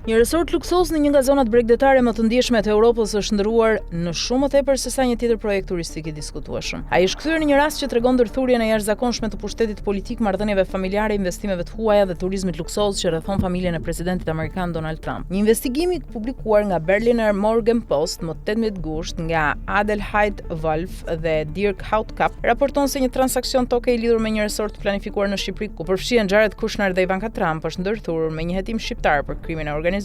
Një resort luksos në një nga zonat bregdetare më të ndjeshme të Europës është ndëruar në shumë më tepër se sa një tjetër projekt turistik I diskutueshëm. Ai është kthyer në një rast që tregon ndërthurjen e jashtëzakonshme të pushtetit politik, marrëdhënieve familjare, investimeve të huaja dhe turizmit luksoz që rrethon familjen e presidentit amerikan Donald Trump. Një investigim I publikuar nga Berliner Morgenpost më 18 gusht nga Adelheid Wolf dhe Dirk Hautkap raporton se një transaksion toke I lidhur me një resort planifikuar në Shqipëri ku përfshihen Jared Kushner dhe Ivanka Trump është ndërthurur me një hetim shqiptar për krimin e organizuar.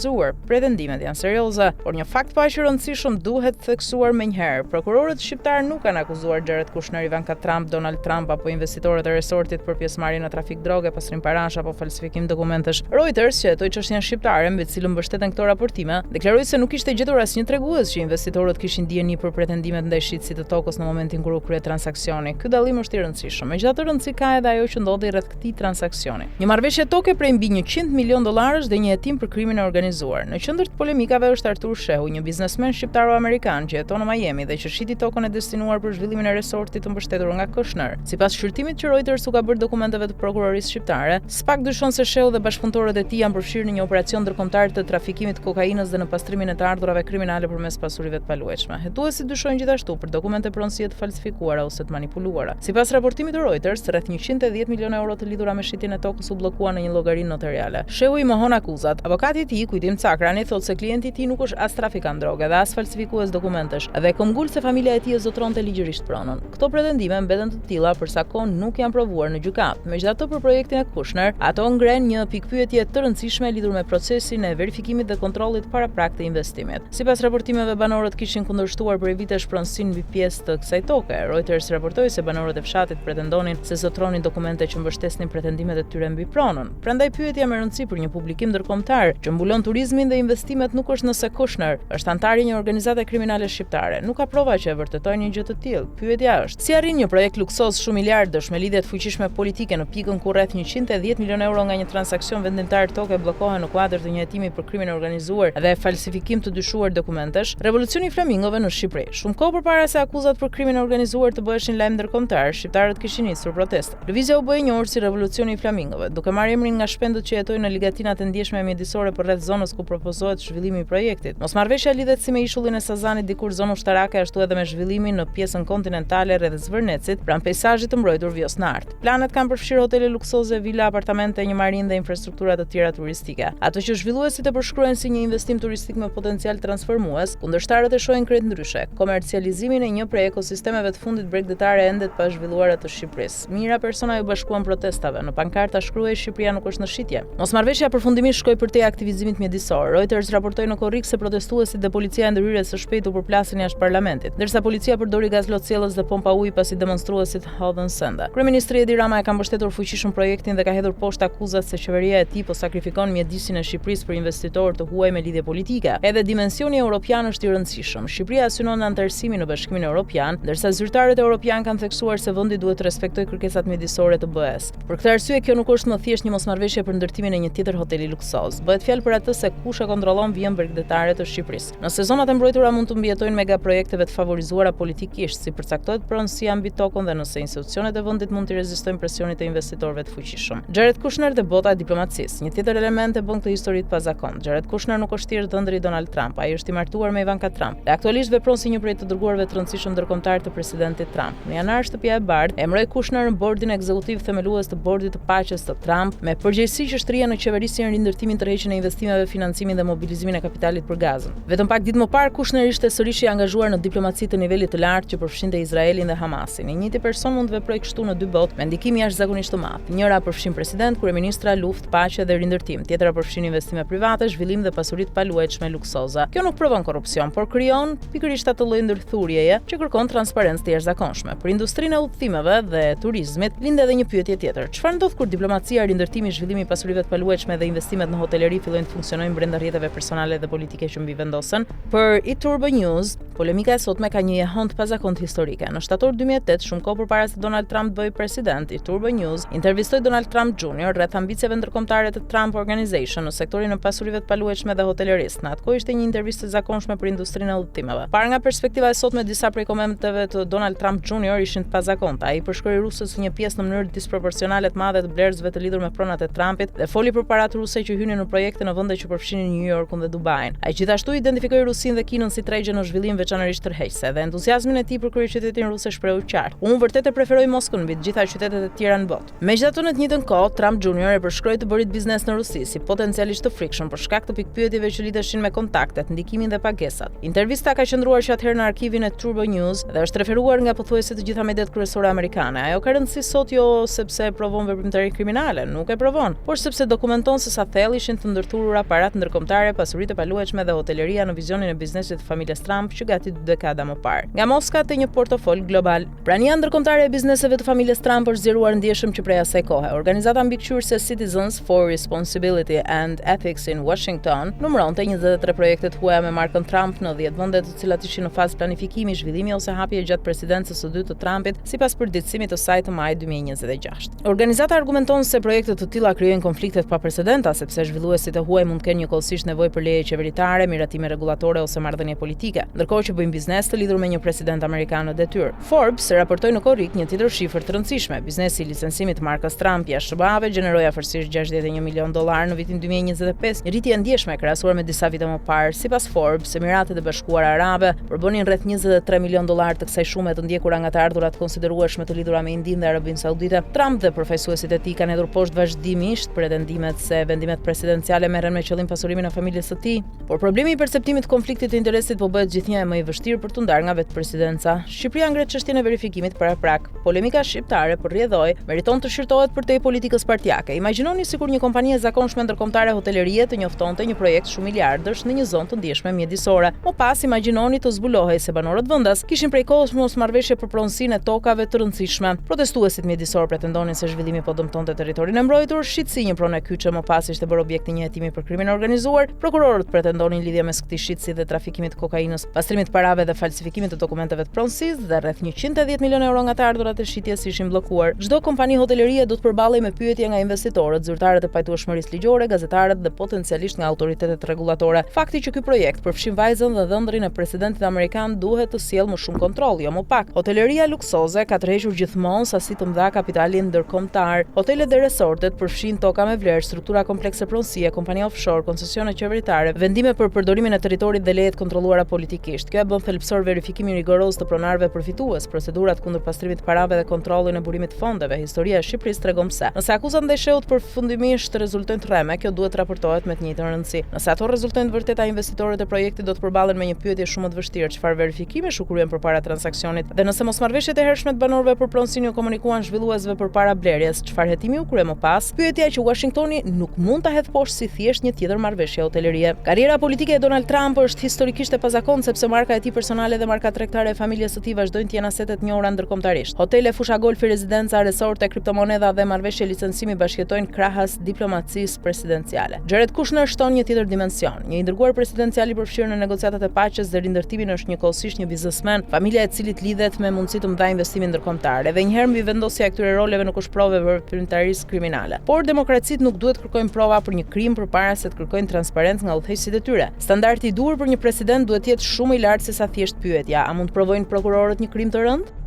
Pretendimet janë serioze, por një fakt pa aq rëndësishëm duhet theksuar menjëherë. Prokurorët shqiptar nuk kanë akuzuar Jared Kushner, Ivanka Trump, Donald Trump apo investitorët e resortit për pjesëmarrje në trafik droge, pasrim parash apo falsifikim dokumentesh. Reuters, që hetoi çështjen shqiptare mbi të cilën mbështeten këto raportime, deklaroi se nuk ishte gjetur asnjë tregues që investitorët kishin dieni për pretendimet ndaj shitësit të tokës në momentin kur u krye transaksioni. Ky dallim është I rëndësishëm. Megjithatë, rëndësi ka edhe ajo që ndodhi rreth këtij transaksioni. Një marrëveshje toke prej mbi $100 milion dhe një hetim për krimin e organizuar. Në qendër të polemikave është Artur Shehu, një biznesmen shqiptaro-amerikan që jeton në Miami dhe që shiti tokën e destinuar për zhvillimin e resortit të mbështetur nga Kushner. Sipas shqyrtimit që Reuters u ka bërë dokumenteve të prokurorisë shqiptare, SPAK dyshon se Shehu dhe bashkëpunëtorët e tij janë përfshirë në një operacion ndërkombëtar të trafikimit të kokainës dhe në pastrimin e të ardhurave kriminale përmes pasurive të paluajtshme. Hetuesit dyshojnë gjithashtu për dokumente pronësie të falsifikuara ose të manipuluara. Sipas raportimit të Reuters, rreth 110 milionë euro të lidhura me shitjen e tokës u bllokuan në një llogari notariale. Shehu I mohon akuzat. Avokati I tij, Kujtim Cakrani, thotë se klienti I tij nuk është as trafikant droge dhe as falsifikues dokumentesh dhe këmbgul se familja e tij e zotronte ligjërisht pronën. Këto pretendime mbeten të tilla për sa kohë nuk janë provuar në gjykatë. Megjithatë, për projektin e Kushner, ato ngren një pikpyetje të rëndësishme lidhur me procesin e verifikimit dhe kontrollit paraprak të investimit. Sipas raportimeve, banorët kishin kundërshtuar për vitesh pronësinë mbi pjesë të kësaj toke. Reuters raportoi se banorët e fshatit pretendonin se zotronin dokumente që mbështesnin pretendimet e tyre mbi pronën. Prandaj pyetja me rëndësi për një publikim ndërkombëtar që mbulon turizmin dhe investimet nuk është nëse Kushner është antar I një organizate kriminale shqiptare. Nuk ka prova që e vërtetojnë një gjë të tillë. Pyetja është, si arrin një projekt luksoz shumë miliardësh me lidhje të fuqishme politike në pikën ku rreth 110 milionë euro nga një transaksion vendimtar toke bllokohen në kuadër të një hetimi për krimin e organizuar dhe falsifikim të dyshuar dokumentesh? Revolucioni I flamingove në Shqipëri. Shumë kohë përpara se akuzat për krimin e organizuar të bëheshin lajm ndërkombëtar, shqiptarët kishin nisur protesta. Lëvizja u bë e njohur si Revolucioni I flamingove, duke marrë emrin nga shpendët që jetojnë në ligatinat e ndjeshme mjedisore përreth zonës ku propozohet zhvillimi I projektit. Mosmarrveshja lidhet si me ishullin e Sazanit dikur zonë ushtarake, ashtu edhe me zhvillimin në pjesën kontinentale rreth Zvërnecit, pranë peizazhit të mbrojtur Vjosnart. Planet kanë përfshirë hotele luksoze, vila, apartamente, një marinë dhe infrastruktura të tjera turistike. Ato që zhvilluesit e përshkruajnë si një investim turistik me potencial transformues, kundërshtarët e shohin krejt ndryshe. Komercializimin e një prej ekosistemeve të fundit bregdetare ende të pazhvilluara të Shqipërisë. Mijëra persona u bashkuan protestave. Në pankarta shkruhej Shqipëria nuk është në shitje. Mosmarrveshja përfundimisht shkoi përtej aktivizimit mjedisor. Reuters raportoi në korrik se protestuesit dhe policia e ndërhyrjes së shpejtë u përplasin jashtë parlamentit, ndërsa policia përdori gaz lotësiellës dhe pompa uji pasi demonstruesit hodhën sende. Kryeministri Edi Rama e ka mbështetur fuqishëm projektin dhe ka hedhur poshtë akuzat se qeveria e tij po sakrifikon mjedisin e Shqipërisë për investitorë të huaj me lidhje politike. Edhe dimensioni europian është I rëndësishëm. Shqipëria synon anëtarësimin në Bashkimin Evropian, ndërsa zyrtarët evropian kanë theksuar se vendi duhet të respektojë kërkesat mjedisore të BE-s. Për këtë arsye, kjo nuk është më thjesht një mosmarrveshje për ndërtimin e një tjetër hoteli luksoz. Bëhet fjalë për atë se kush e kontrollon vijën bregdetare të Shqipërisë. Nëse zonat e mbrojtura mund të mbijetojnë megaprojekteve të favorizuara politikisht, si përcaktohet pronësia mbi tokën dhe nëse institucionet e vendit mund të rezistojnë presionit të investitorëve të fuqishëm. Jared Kushner dhe bota e diplomacisë. Një tjetër element e bën këtë histori të pazakontë. Jared Kushner nuk është thjesht dhëndër I Donald Trump, ai është I martuar me Ivanka Trump. Dhe aktualisht vepron si një prej të dërguarve të rëndësishëm ndërkombëtar të presidentit Trump. Në janar, Shtëpia e Bardhë emëroi Kushner në bordin ekzekutiv themelues të bordit të paqes të Trump, me përgjegjësi që shtrihen në qeverisjen e rindërtimin të rrjeqën e investimeve, financimin dhe mobilizimin e kapitalit për gazën. Vetëm pak ditë më parë, Kushner ishte sërish I angazhuar në diplomaci të nivelit të lartë që përfshinte Izraelin dhe Hamasin. Një njëjti person mund të veprojë kështu në dy botë me ndikim jashtëzakonisht të madh. Njëra përfshin president, kryeministra, luftë, paqe dhe rindërtim. Tjetra përfshin investime private, zhvillim dhe pasuri të paluajtshme luksoze. Kjo nuk provon korrupsion, por krijon pikërisht atë lloj ndërthurjeje që kërkon transparencë të jashtëzakonshme. Për industrinë e udhëtimeve dhe turizmit lind edhe një pyetje tjetër. Çfarë ndodh kur diplomacia, rindërtimi, zhvillimi I pasurive të paluajtshme dhe investimet në hoteleri fillojnë të funksionojnë brenda rrjeteve personale dhe politike që mbi vendosen? Për Turbo News, polemika e sotme ka një jehon të pazakontë historike. Në shtator 2008, shumë kohë përpara se Donald Trump bëhej president, Turbo News intervistoi Donald Trump Jr. rreth ambiceve ndërkombëtare të Trump Organization në sektorin e pasurive të paluajtshme dhe hotelerisë. Në atë kohë ishte një intervistë e zakonshme për industrinë e udhëtimeve. Parë nga perspektiva e sotme, disa prej komenteve të Donald Trump Jr. ishin të pazakonta. Ai përshkroi rusët si një pjesë në mënyrë disproporcionale të madhe të blerësve të lidhur me pronat e Trumpit dhe foli për parat ruse që hynin në projekte në vende vende që përfshinin New Yorkun dhe Dubain. Ai gjithashtu identifikoi Rusinë dhe Kinën si tregje në zhvillim veçanërisht tërheqëse dhe entuziazmin e tij për kryeqytetin rus e shprehu qartë. Unë vërtet e preferoj Moskën mbi të gjitha qytetet e tjera në botë. Megjithatë, në të njëjtën kohë, Trump Jr. e përshkroi të bërit biznes në Rusi si potencialisht të frikshëm për shkak të pikpyetjeve që lidheshin me kontaktet, ndikimin dhe pagesat. Intervista ka qëndruar që atëherë në arkivin e Turbo News dhe është referuar nga pothuajse të gjitha mediat kryesore amerikane. Ajo ka rëndësi sot jo sepse provon veprimtari kriminale, nuk e provon, por sepse dokumenton se sa thellë ishin të ndërthurur aparat ndërkombëtare, pasuritë e paluajtshme dhe hoteleria në vizionin e biznesit të familjes Trump që gati 2 dekada më parë. Nga Moska te një portofol global. Prania ndërkombëtare e bizneseve të familjes Trump është zgjeruar ndjeshëm që prej asaj kohe. Organizata mbikëqyrëse Citizens for Responsibility and Ethics in Washington numëronte 23 projekte të huaja me markën Trump në 10 vende, të cilat ishin në fazë planifikimi, zhvillimi ose hapje gjatë presidencës së dytë të Trumpit, sipas përditësimit të saj të majit 2026. Organizata argumenton se projekte të tilla krijojnë konflikte të paprecedenta, sepse zhvilluesit e huaj mund të kenë njëkohësisht nevojë për leje qeveritare, miratime rregullatore ose marrëdhënie politike, ndërkohë që bëjnë biznes të lidhur me një president amerikan në detyrë. Forbes raportoi në korrik një tjetër shifër të rëndësishme. Biznesi i licencimit të markës Trump jashtë SBA-ve gjeneroi afërsisht $61 milion në vitin 2025, një rritje e ndjeshme krahasuar me disa vite më parë. Sipas Forbes, Emiratet e Bashkuara Arabe përbonin rreth $23 milion të kësaj shume të ndjekura nga të ardhurat konsiderueshme të lidhura me Indinë dhe Arabinë Saudite. Trump dhe përfaqësuesit e tij kanë hedhur poshtë vazhdimisht pretendimet se vendimet presidenciale merren me qëllim pasurimin e familjes së tij, por problemi i perceptimit të konfliktit të interesit po bëhet gjithnjë më i vështirë për t'u ndarë nga vetë presidenca. Shqipëria ngret çështjen e verifikimit paraprak. Polemika shqiptare po rrjedhoi meriton të shqyrtohet përtej politikës partijake. Imagjinoni sikur një kompani e zakonshme ndërkombëtare hotelerie të njoftonte një projekt shumë miliardësh në një zonë të ndjeshme mjedisore. Më pas imagjinoni të zbulohej se banorët vendas kishin prej kohës mosmarrveshje për pronësinë e tokave të rëndësishme. Protestuesit mjedisor pretendonin se zhvillimi po dëmtonte territorin e mbrojtur, shitësi një pronë kyçe më pas ishte bërë objekt i një hetimi për krimin e organizuar. Prokurorët pretendonin lidhje mes këtij shitësi dhe trafikimit të kokainës, pastrimit të parave dhe falsifikimit të dokumenteve të pronësisë dhe rreth 110 milionë euro nga të ardhurat e shitjes ishin bllokuar. Çdo kompani hotelerie do të përballej me pyetje nga investitorët, zyrtarët e pajtueshmërisë ligjore, gazetarët dhe potencialisht nga autoritetet rregullatore. Fakti që ky projekt përfshin vajzën dhe dhëndrin e presidentit amerikan duhet të sjellë më shumë kontroll, jo më pak. Hoteleria luksoze ka tërhequr gjithmonë sasi të mëdha kapitalin ndërkombëtar. Hotelet dhe resortet përfshin toka me vlerë, struktura komplekse pronësie, kompani offshore, koncesione qeveritare, vendime për përdorimin e territorit dhe lejet kontrolluara politikisht. Kjo e bën thelbësor verifikimin rigoroz të pronarëve përfitues, procedurat kundër pastrimit të parave dhe kontrollin e burimit të fondeve. Historia e Shqipërisë tregon pse. Nëse akuzat ndaj shehut përfundimisht rezultojnë threme, kjo duhet raportohet me të njëjtën rëndësi. Nëse ato rezultojnë të vërteta, investitorët e projektit do të përballen me një pyetje shumë më të vështirë: çfarë verifikime u kryen përpara transaksionit? Dhe nëse mosmarrveshjet e hershme të banorëve për pronësinë u komunikuan zhvilluesve përpara blerjes, çfarë hetimi u krye më pas? Pyetja që Washingtoni nuk mund ta hedh poshtë si thjesht një tjetër marrëveshje hotelerie. Karriera politike e Donald Trump është historikisht e pazakontë sepse marka e tij personale dhe marka tregtare e familjes së tij vazhdojnë të jenë asete të njohura ndërkombëtarisht. Hotele, fusha golfi, rezidenca, resorte, kriptomonedha dhe marrëveshje licencimi bashkëjetojnë krahas diplomacisë presidenciale. Jared Kushner shton një tjetër dimension. Një i dërguar presidencial i përfshirë në negociatat e paqes dhe rindërtimin është njëkohësisht një biznesmen, familja e cilit lidhet me mundësi të mëdha investimi ndërkombëtar. Edhe një herë mbi vendosja e këtyre roleve nuk është provë veprimtarisë kriminale. Por demokracitë nuk duhet kërkojnë prova për një krim përpara se të kërkojnë transparencë nga udhëheqësit e tyre. Standardi i duhur për një president duhet të jetë shumë i lartë se sa thjesht pyetja: a mund të provojnë prokurorët një krim të rëndë?